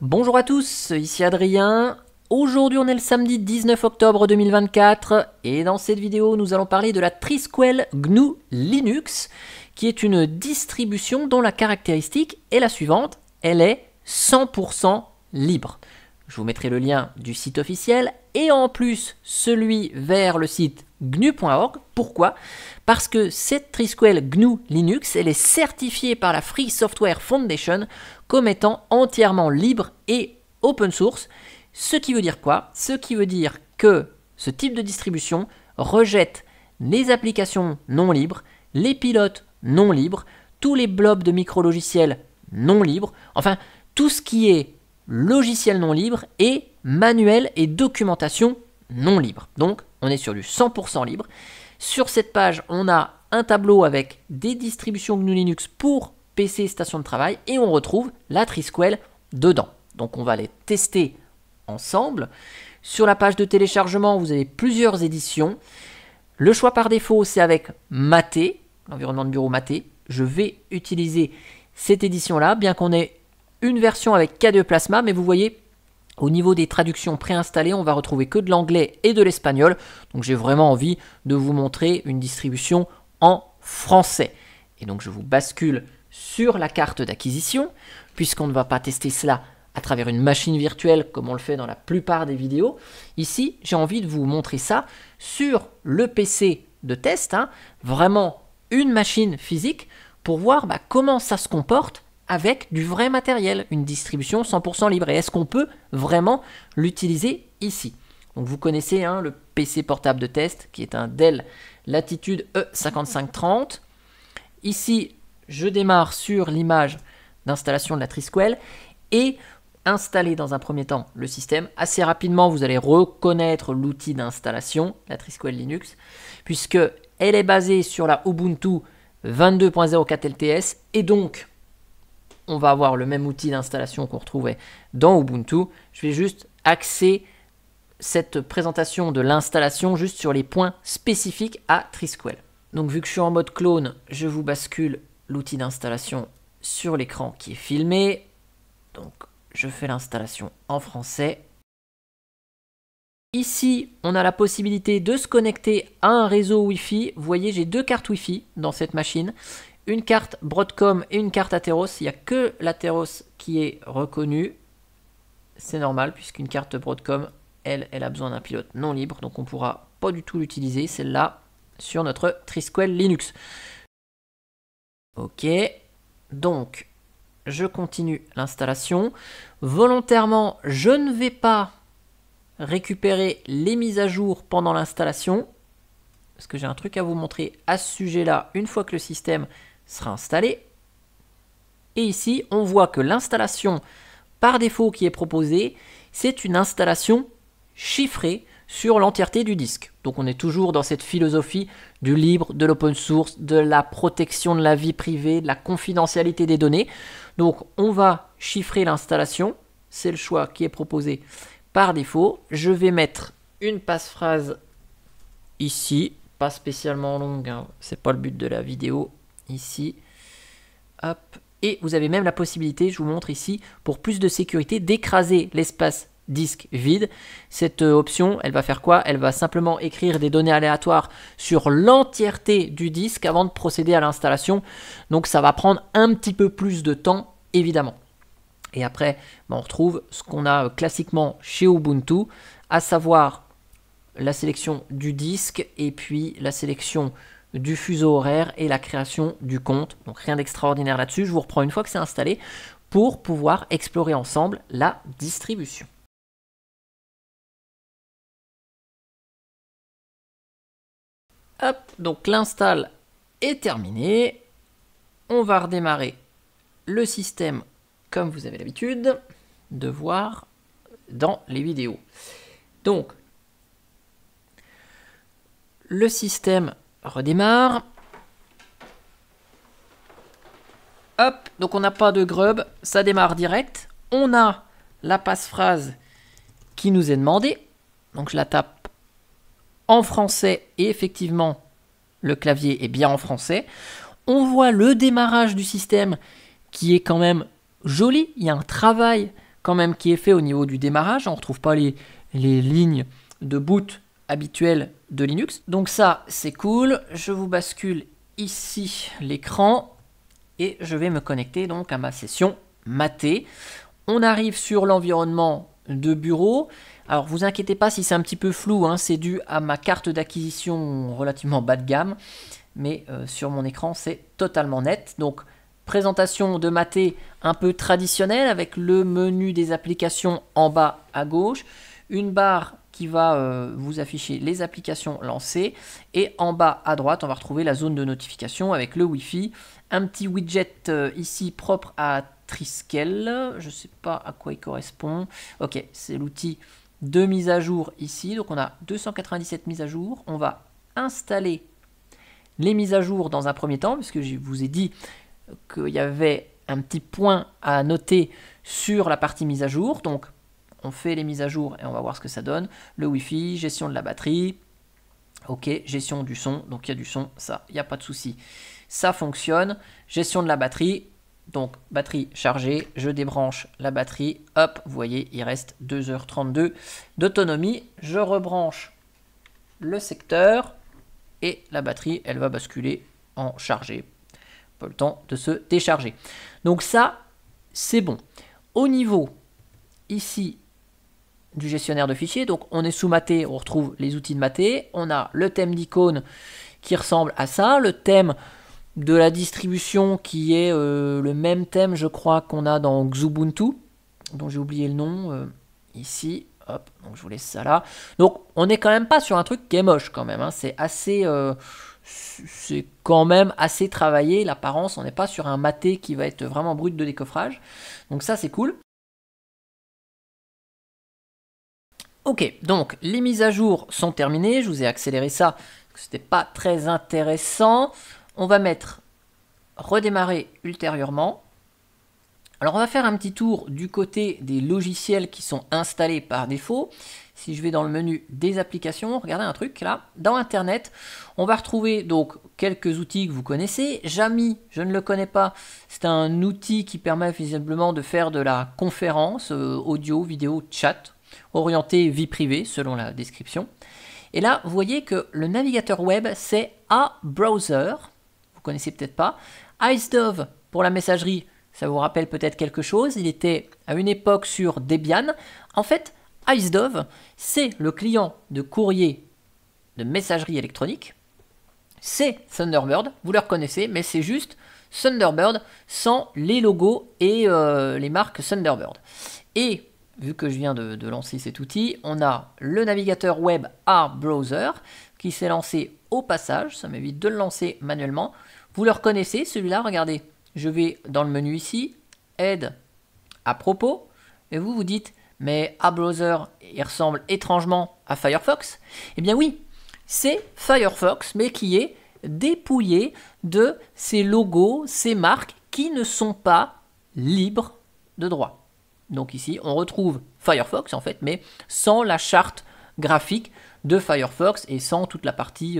Bonjour à tous, ici Adrien. Aujourd'hui on est le samedi 19 octobre 2024 et dans cette vidéo nous allons parler de la Trisquel GNU Linux qui est une distribution dont la caractéristique est la suivante, elle est 100% libre. Je vous mettrai le lien du site officiel et en plus celui vers le site gnu.org. Pourquoi? Parce que cette Trisquel GNU Linux, elle est certifiée par la Free Software Foundation comme étant entièrement libre et open source. Ce qui veut dire quoi? Ce qui veut dire que ce type de distribution rejette les applications non libres, les pilotes non libres, tous les blobs de micro-logiciels non libres, enfin tout ce qui est logiciel non libre et manuel et documentation non libre. Donc on est sur du 100% libre. Sur cette page, on a un tableau avec des distributions GNU Linux pour PC, station de travail, et on retrouve la Trisquel dedans. Donc on va les tester ensemble. Sur la page de téléchargement, vous avez plusieurs éditions. Le choix par défaut, c'est avec Mate, l'environnement de bureau Mate. Je vais utiliser cette édition-là, bien qu'on ait une version avec KDE Plasma, mais vous voyez, au niveau des traductions préinstallées, on va retrouver que de l'anglais et de l'espagnol. Donc j'ai vraiment envie de vous montrer une distribution en français. Et donc je vous bascule sur la carte d'acquisition, puisqu'on ne va pas tester cela à travers une machine virtuelle comme on le fait dans la plupart des vidéos. Ici, j'ai envie de vous montrer ça sur le PC de test, vraiment une machine physique, pour voir comment ça se comporte avec du vrai matériel, une distribution 100% libre. Et est-ce qu'on peut vraiment l'utiliser ici? Donc vous connaissez le PC portable de test qui est un Dell Latitude E5530. Ici, je démarre sur l'image d'installation de la Trisquel et installer dans un premier temps le système. Assez rapidement, vous allez reconnaître l'outil d'installation, la Trisquel Linux, puisque elle est basée sur la Ubuntu 22.04 LTS et donc on va avoir le même outil d'installation qu'on retrouvait dans Ubuntu. Je vais juste axer cette présentation de l'installation juste sur les points spécifiques à Trisquel. Donc vu que je suis en mode clone, je vous bascule l'outil d'installation sur l'écran qui est filmé. Donc je fais l'installation en français. Ici, on a la possibilité de se connecter à un réseau Wi-Fi. Vous voyez, j'ai deux cartes Wi-Fi dans cette machine. Une carte Broadcom et une carte Atheros. Il n'y a que l'Atheros qui est reconnue. C'est normal puisqu'une carte Broadcom, elle a besoin d'un pilote non libre. Donc on ne pourra pas du tout l'utiliser, celle-là, sur notre Trisquel Linux. Ok, donc je continue l'installation. Volontairement, je ne vais pas récupérer les mises à jour pendant l'installation. Parce que j'ai un truc à vous montrer à ce sujet-là une fois que le système sera installé. Et ici, on voit que l'installation par défaut qui est proposée, c'est une installation chiffrée sur l'entièreté du disque. Donc on est toujours dans cette philosophie du libre, de l'open source, de la protection de la vie privée, de la confidentialité des données. Donc on va chiffrer l'installation, c'est le choix qui est proposé par défaut. Je vais mettre une passphrase ici, pas spécialement longue, c'est pas le but de la vidéo. Ici, hop, et vous avez même la possibilité, je vous montre ici, pour plus de sécurité, d'écraser l'espace disque vide. Cette option, elle va faire quoi? Elle va simplement écrire des données aléatoires sur l'entièreté du disque avant de procéder à l'installation. Donc ça va prendre un petit peu plus de temps, évidemment. Et après, on retrouve ce qu'on a classiquement chez Ubuntu, à savoir la sélection du disque et puis la sélection du fuseau horaire et la création du compte. Donc rien d'extraordinaire là-dessus. Je vous reprends une fois que c'est installé pour pouvoir explorer ensemble la distribution. Hop, donc l'install est terminé. On va redémarrer le système comme vous avez l'habitude de voir dans les vidéos. Donc, le système redémarre. Hop, donc on n'a pas de grub, ça démarre direct. On a la passphrase qui nous est demandée. Donc je la tape en français et effectivement le clavier est bien en français. On voit le démarrage du système qui est quand même joli. Il y a un travail quand même qui est fait au niveau du démarrage. On ne retrouve pas les lignes de boot habituelles de Linux. Donc ça, c'est cool. Je vous bascule ici l'écran et je vais me connecter donc à ma session Maté. On arrive sur l'environnement de bureau. Alors vous inquiétez pas si c'est un petit peu flou, hein, c'est dû à ma carte d'acquisition relativement bas de gamme, mais sur mon écran c'est totalement net. Donc présentation de Maté un peu traditionnelle avec le menu des applications en bas à gauche, une barre qui va vous afficher les applications lancées, et en bas à droite on va retrouver la zone de notification avec le Wi-Fi, un petit widget ici propre à Triskel, je ne sais pas à quoi il correspond. Ok, c'est l'outil de mise à jour ici, donc on a 297 mises à jour. On va installer les mises à jour dans un premier temps, puisque je vous ai dit qu'il y avait un petit point à noter sur la partie mise à jour. Donc on fait les mises à jour et on va voir ce que ça donne. Le Wi-Fi, gestion de la batterie, ok, gestion du son, donc il y a du son, ça, il n'y a pas de souci. Ça fonctionne. Gestion de la batterie, donc batterie chargée, je débranche la batterie, hop, vous voyez, il reste 2h32 d'autonomie. Je rebranche le secteur et la batterie, elle va basculer en chargée. Pas le temps de se décharger. Donc ça, c'est bon. Au niveau, ici, du gestionnaire de fichiers, donc on est sous Maté, on retrouve les outils de Maté. On a le thème d'icône qui ressemble à ça, le thème de la distribution qui est le même thème, je crois, qu'on a dans Xubuntu, dont j'ai oublié le nom, ici, hop, donc je vous laisse ça là. Donc on n'est quand même pas sur un truc qui est moche quand même, hein. C'est assez, c'est quand même assez travaillé, l'apparence, on n'est pas sur un Maté qui va être vraiment brut de décoffrage, donc ça c'est cool. Ok, donc les mises à jour sont terminées, je vous ai accéléré ça, parce que c'était pas très intéressant. On va mettre redémarrer ultérieurement. Alors on va faire un petit tour du côté des logiciels qui sont installés par défaut. Si je vais dans le menu des applications, regardez un truc là, dans Internet, on va retrouver donc quelques outils que vous connaissez. Jamy, je ne le connais pas, c'est un outil qui permet visiblement de faire de la conférence, audio, vidéo, chat, orienté vie privée selon la description. Et là, vous voyez que le navigateur web, c'est A-Browser. Vous connaissez peut-être pas. IceDove pour la messagerie, ça vous rappelle peut-être quelque chose. Il était à une époque sur Debian. En fait, IceDove, c'est le client de courrier de messagerie électronique. C'est Thunderbird, vous le reconnaissez, mais c'est juste Thunderbird sans les logos et les marques Thunderbird. Et vu que je viens de lancer cet outil, on a le navigateur web A-Browser qui s'est lancé au passage, ça m'évite de le lancer manuellement. Vous le reconnaissez, celui-là, regardez, je vais dans le menu ici, aide à propos, et vous vous dites, mais A-Browser, il ressemble étrangement à Firefox. Eh bien oui, c'est Firefox, mais qui est dépouillé de ces logos, ces marques qui ne sont pas libres de droit. Donc ici, on retrouve Firefox en fait, mais sans la charte graphique de Firefox et sans toute la partie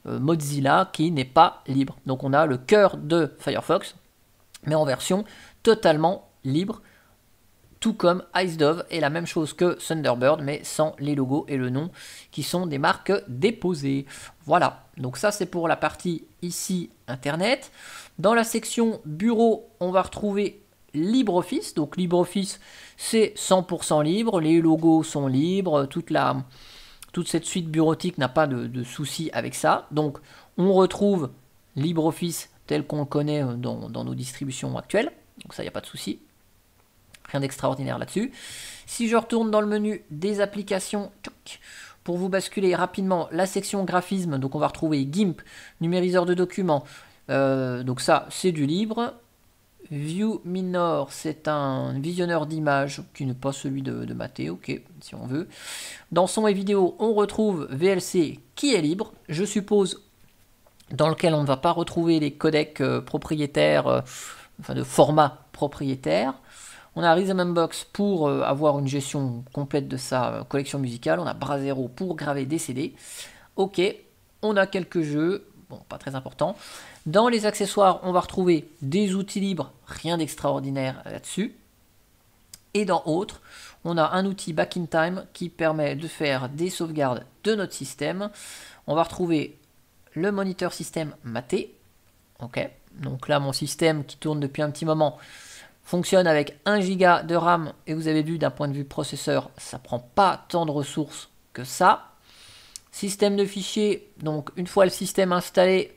Mozilla qui n'est pas libre. Donc on a le cœur de Firefox, mais en version totalement libre, tout comme IceDove est la même chose que Thunderbird, mais sans les logos et le nom qui sont des marques déposées. Voilà, donc ça c'est pour la partie ici Internet. Dans la section bureau, on va retrouver LibreOffice. Donc LibreOffice, c'est 100% libre, les logos sont libres, toute cette suite bureautique n'a pas de souci avec ça. Donc on retrouve LibreOffice tel qu'on le connaît dans nos distributions actuelles. Donc ça, il n'y a pas de souci. Rien d'extraordinaire là-dessus. Si je retourne dans le menu des applications, pour vous basculer rapidement la section graphisme, donc on va retrouver GIMP, numériseur de documents. Donc ça, c'est du libre. View Minor, c'est un visionneur d'images qui n'est pas celui de Maté, ok, si on veut. Dans son et vidéo, on retrouve VLC qui est libre, je suppose, dans lequel on ne va pas retrouver les codecs propriétaires, enfin de format propriétaire. On a Rhythmbox pour avoir une gestion complète de sa collection musicale. On a Brasero pour graver des CD. Ok, on a quelques jeux, bon, pas très important. Dans les accessoires, on va retrouver des outils libres, rien d'extraordinaire là-dessus. Et dans Autres, on a un outil Back in Time qui permet de faire des sauvegardes de notre système. On va retrouver le moniteur système maté. Ok, donc là, mon système qui tourne depuis un petit moment fonctionne avec 1 Go de RAM. Et vous avez vu, d'un point de vue processeur, ça prend pas tant de ressources que ça. Système de fichiers, donc une fois le système installé,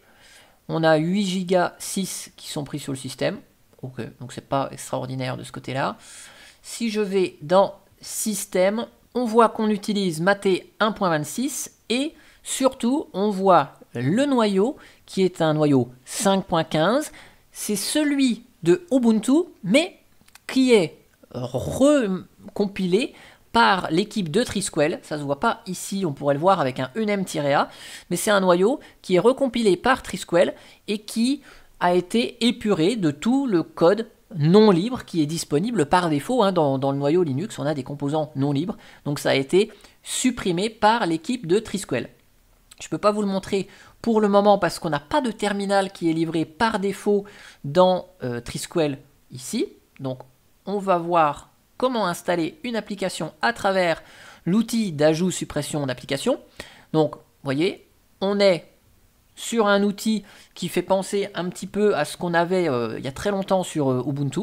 on a 8 Go 6 qui sont pris sur le système. Ok, donc c'est pas extraordinaire de ce côté-là. Si je vais dans Système, on voit qu'on utilise Maté 1.26 et surtout on voit le noyau qui est un noyau 5.15. C'est celui de Ubuntu mais qui est recompilé par l'équipe de Trisquel. Ça se voit pas ici, on pourrait le voir avec un unem-a, mais c'est un noyau qui est recompilé par Trisquel et qui a été épuré de tout le code non libre qui est disponible par défaut. Dans le noyau Linux, on a des composants non libres, donc ça a été supprimé par l'équipe de Trisquel. Je ne peux pas vous le montrer pour le moment parce qu'on n'a pas de terminal qui est livré par défaut dans Trisquel ici. Donc on va voir comment installer une application à travers l'outil d'ajout suppression d'application. Donc vous voyez, on est sur un outil qui fait penser un petit peu à ce qu'on avait il y a très longtemps sur Ubuntu.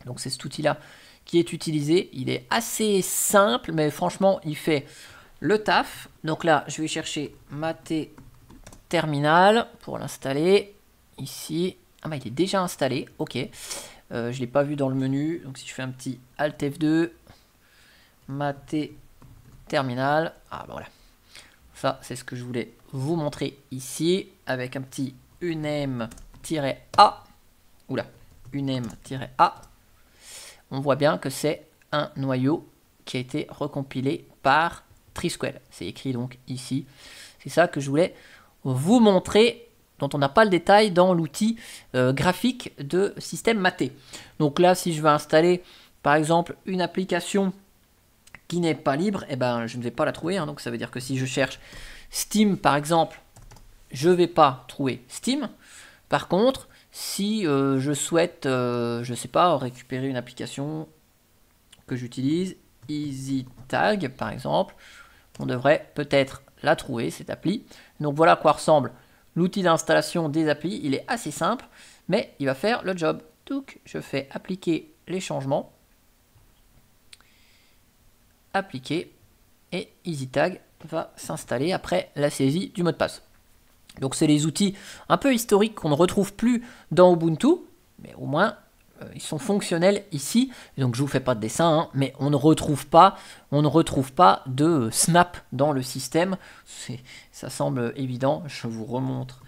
Donc c'est cet outil-là qui est utilisé. Il est assez simple, mais franchement, il fait le taf. Donc là, je vais chercher Maté Terminal pour l'installer. Ici. Ah bah il est déjà installé, ok. Je ne l'ai pas vu dans le menu. Donc si je fais un petit Alt F2, Maté Terminal. Ah bah voilà. Ça, c'est ce que je voulais vous montrer ici, avec un petit unem-a. Oula, unem-a. On voit bien que c'est un noyau qui a été recompilé par Trisquel. C'est écrit donc ici. C'est ça que je voulais vous montrer, dont on n'a pas le détail dans l'outil graphique de système maté. Donc là, si je veux installer, par exemple, une application qui n'est pas libre, eh ben, je ne vais pas la trouver. Donc ça veut dire que si je cherche Steam, par exemple, je ne vais pas trouver Steam. Par contre, si je souhaite, je ne sais pas, récupérer une application que j'utilise, EasyTag, par exemple, on devrait peut-être la trouver, cette appli. Donc voilà à quoi ressemble l'outil d'installation des applis. Il est assez simple, mais il va faire le job. Donc, je fais appliquer les changements. Appliquer et EasyTag va s'installer après la saisie du mot de passe. Donc c'est les outils un peu historiques qu'on ne retrouve plus dans Ubuntu, mais au moins ils sont fonctionnels ici. Et donc je vous fais pas de dessin, mais on ne retrouve pas de snap dans le système. Ça semble évident. Je vous remontre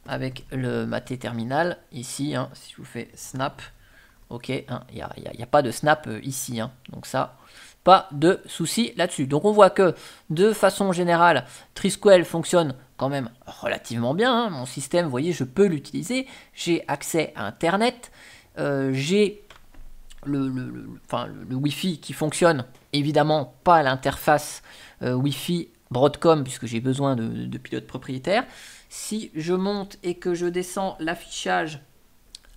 avec le Maté Terminal ici. Si je vous fais snap, ok, il n'y a pas de snap ici. Donc ça, pas de souci là-dessus. Donc on voit que de façon générale, Trisquel fonctionne quand même relativement bien. Mon système, vous voyez, je peux l'utiliser. J'ai accès à Internet. J'ai le Wi-Fi qui fonctionne, évidemment pas à l'interface Wi-Fi Broadcom, puisque j'ai besoin de pilote propriétaire. Si je monte et que je descends l'affichage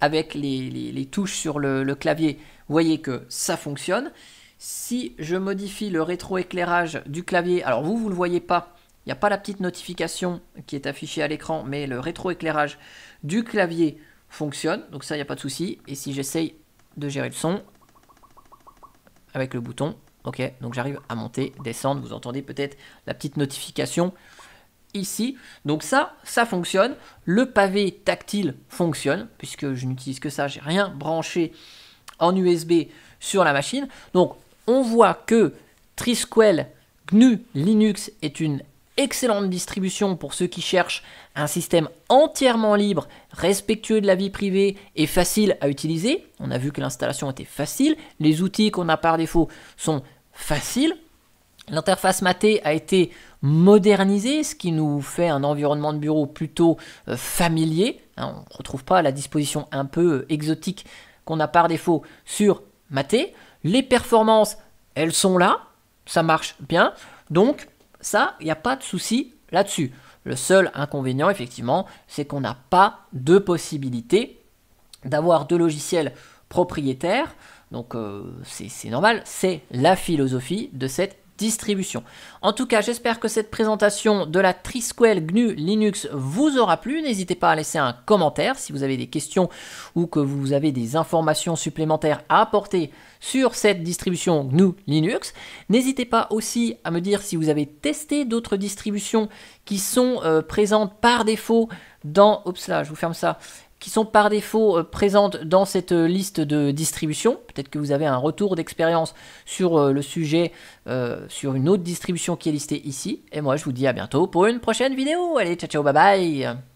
avec les touches sur le clavier, vous voyez que ça fonctionne. Si je modifie le rétroéclairage du clavier, alors vous ne le voyez pas, il n'y a pas la petite notification qui est affichée à l'écran, mais le rétroéclairage du clavier fonctionne, donc ça, il n'y a pas de souci. Et si j'essaye de gérer le son avec le bouton, ok, donc j'arrive à monter, descendre, vous entendez peut-être la petite notification ici. Donc ça fonctionne. Le pavé tactile fonctionne, puisque je n'utilise que ça, j'ai rien branché en USB sur la machine. Donc on voit que Trisquel GNU Linux est une excellente distribution pour ceux qui cherchent un système entièrement libre, respectueux de la vie privée et facile à utiliser. On a vu que l'installation était facile, les outils qu'on a par défaut sont faciles. L'interface Maté a été modernisée, ce qui nous fait un environnement de bureau plutôt familier. On ne retrouve pas la disposition un peu exotique qu'on a par défaut sur Maté. Les performances, elles sont là, ça marche bien. Donc ça, il n'y a pas de souci là-dessus. Le seul inconvénient, effectivement, c'est qu'on n'a pas de possibilité d'avoir de logiciels propriétaires. Donc c'est normal, c'est la philosophie de cette distribution. En tout cas, j'espère que cette présentation de la Trisquel GNU Linux vous aura plu. N'hésitez pas à laisser un commentaire si vous avez des questions ou que vous avez des informations supplémentaires à apporter sur cette distribution GNU Linux. N'hésitez pas aussi à me dire si vous avez testé d'autres distributions qui sont présentes par défaut dans... Oups là, je vous ferme ça. Qui sont par défaut présentes dans cette liste de distribution. Peut-être que vous avez un retour d'expérience sur le sujet, sur une autre distribution qui est listée ici. Et moi, je vous dis à bientôt pour une prochaine vidéo. Allez, ciao, ciao, bye bye.